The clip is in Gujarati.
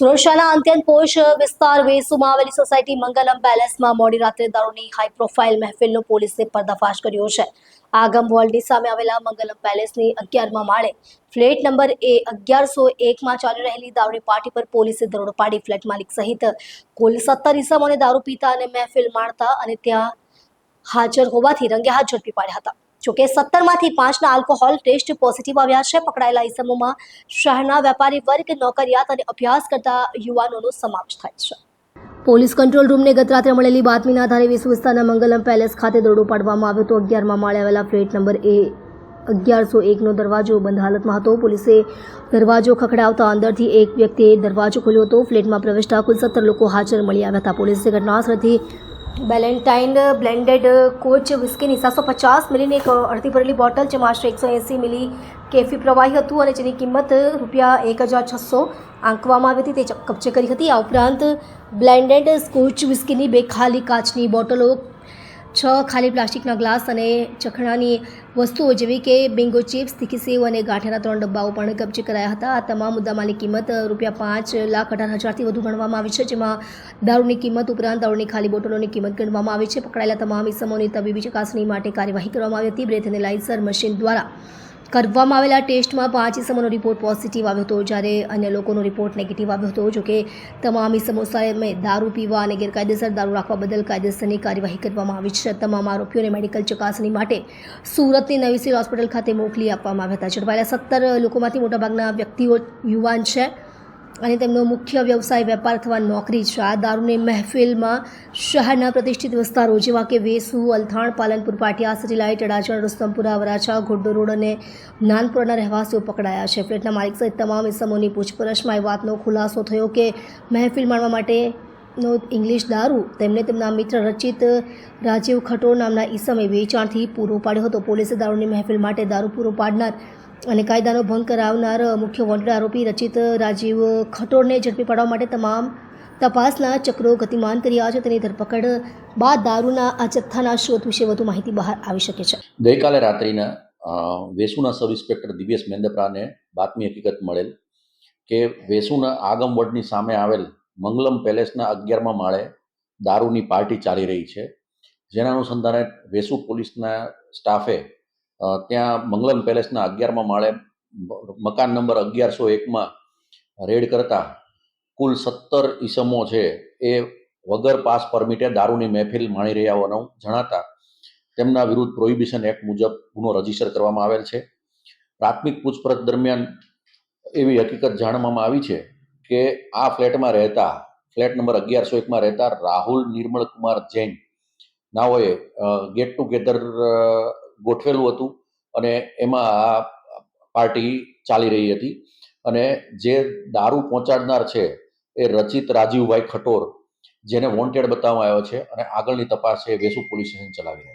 સુરક્ષાના અત્યંત પોશ વિસ્તાર વેસુમાં આવેલી સોસાયટી મંગલમ પેલેસમાં મોડી રાત્રે દારૂની હાઈ પ્રોફાઇલ મહેફિલનો પોલીસે પર્દાફાશ કર્યો છે. આગમ વોલ્ડની સામે આવેલા મંગલમ પેલેસની 11મા માળે ફ્લેટ નંબર A1101માં ચાલી રહેલી દારૂની પાર્ટી પર પોલીસે દરોડો પાડી ફ્લેટ માલિક સહિત કુલ 17 ઇસમોને દારૂ પીતા અને મહેફિલ માણતા અને ત્યાં હાજર હોવાથી રંગે હાથ ઝડપી પાડ્યા હતા. જોકે 17માંથી 5ના આલ્કોહોલ ટેસ્ટ પોઝિટિવ આવ્યા છે. પકડાયેલા ઇસમોમાં શહેરના વેપારી વર્ગ, નોકરિયાત અને અભ્યાસ કરતા યુવાનોનો સમાવેશ થાય છે. પોલીસ કંટ્રોલ રૂમને ગત રાત્રે મળેલી બાતમીના આધારે વેસુ વિસ્તારના મંગલમ પેલેસ ખાતે દરોડો પાડવામાં આવ્યો હતો. 11મા માળે આવેલા ફ્લેટ નંબર A1101નો દરવાજો બંધ હાલતમાં હતો. પોલીસે દરવાજો ખખડાવતા અંદરથી એક વ્યક્તિએ દરવાજો ખોલ્યો હતો. ફ્લેટમાં પ્રવેશતા કુલ 17 લોકો હાજર મળી આવ્યા હતા. પોલીસે ઘટનાસ્થળથી બેલેન્ટાઇન બ્લેન્ડેડ કોચ વિસ્કીની 750 મિલીની એક અડધી ભરેલી બોટલ, જેમાં આશરે 180 મિલી કેફી પ્રવાહી હતું અને જેની કિંમત ₹1600 આંકવામાં આવી હતી, તે કબજે કરી હતી. આ ઉપરાંત બ્લેન્ડેડ સ્કોચ વિસ્કીની 2 ખાલી કાચની બોટલો, 6 ખાલી પ્લાસ્ટિકના ગ્લાસ અને ચખણાની વસ્તુઓ જેવી કે બિંગો ચિપ્સ, તીખી સેવ અને ગાંઠિયાના 3 ડબ્બાઓ પણ કબજે કરાયા હતા. આ તમામ મુદ્દામાલની કિંમત ₹5,18,000થી વધુ ગણવામાં આવી છે, જેમાં દારૂની કિંમત ઉપરાંત દારૂની ખાલી બોટલોની કિંમત ગણવામાં આવી છે. પકડાયેલા તમામ ઇસમોની તબીબી ચકાસણી માટે કાર્યવાહી કરવામાં આવી હતી. બ્રેથ એનાલાઇઝર મશીન દ્વારા કરવામાં આવેલા ટેસ્ટમાં 5 ઇસમોનો રિપોર્ટ પોઝિટિવ આવ્યો હતો, જ્યારે અન્ય લોકોનો રિપોર્ટ નેગેટિવ આવ્યો હતો. જોકે તમામ ઇસમો સામે દારૂ પીવા અને ગેરકાયદેસર દારૂ રાખવા બદલ કાયદેસરની કાર્યવાહી કરવામાં આવી છે. તમામ આરોપીઓને મેડિકલ ચકાસણી માટે સુરતની નવી સિવિલ હોસ્પિટલ ખાતે મોકલી આપવામાં આવ્યા હતા. ઝડપાયેલા 17 લોકોમાંથી મોટાભાગના વ્યક્તિઓ યુવાન છે અને તેમનો મુખ્ય વ્યવસાય વેપાર અથવા નોકરી છે. આ દારૂની મહેફિલમાં શહેરના પ્રતિષ્ઠિત વિસ્તારો જેવા કે વેસુ, અલથાણ, પાલનપુર, પાટિયા, city light, Adajan, Rustampura, Varachha, Ghoddod road અને નાનપુરાના રહેવાસીઓ પકડાયા છે. ફ્લેટના માલિક સહિત તમામ ઇસમોની પૂછપરછમાં એ વાતનો ખુલાસો થયો કે મહેફિલ માણવા માટેનો ઇંગ્લિશ દારૂ તેમને તેમના મિત્ર રચિત રાજીવ ખટોર નામના ઇસમે વેચાણથી પૂરો પાડ્યો હતો. પોલીસે દારૂની મહેફિલ માટે દારૂ પૂરો પાડનાર અને કાયદાનો ભંગ કરાવનાર મુખ્ય વોન્ટેડ આરોપી રચિત રાજીવ ખટોરને ઝડપી પાડવા માટે તમામ તપાસના ચક્રો ગતિમાન કર્યા છે. તેની ધરપકડ બાદ દારૂના આ જથ્થાના શોધ વિશે વધુ માહિતી બહાર આવી શકે છે. ગઈકાલે રાત્રિના વેસુના સબ ઇન્સ્પેક્ટર દિવ્યેશ મેંદપરાને બાતમી હકીકત મળેલ કે વેસુના આગમ વોર્ડની સામે આવેલ મંગલમ પેલેસના 11મા માળે દારૂની પાર્ટી ચાલી રહી છે. જેના અનુસંધાને વેસુ પોલીસના સ્ટાફે ત્યાં મંગલમ પેલેસના 11મા માળે મકાન નંબર 1101માં રેડ કરતા કુલ 17 ઇસમો છે એ વગર પાસ પરમિટે દારૂની મહેફિલ માણી રહ્યા હોવાનું જણાતા તેમના વિરુદ્ધ પ્રોહિબિશન એક્ટ મુજબ ગુનો રજીસ્ટર કરવામાં આવેલ છે. પ્રાથમિક પૂછપરછ દરમિયાન એવી હકીકત જાણવામાં આવી છે કે આ ફ્લેટમાં રહેતા ફ્લેટ નંબર 1101માં રહેતા રાહુલ નિર્મળ કુમાર જૈન નાઓએ ગેટ ટુગેધર ગોઠવેલું હતું અને એમાં આ પાર્ટી ચાલી રહી હતી અને જે દારૂ પહોંચાડનાર છે એ રચિત રાજીવભાઈ ખટોર, જેને વોન્ટેડ બતાવવામાં આવ્યો છે અને આગળની તપાસ છે વેસુ પોલીસ સ્ટેશન ચલાવી રહ્યા છે.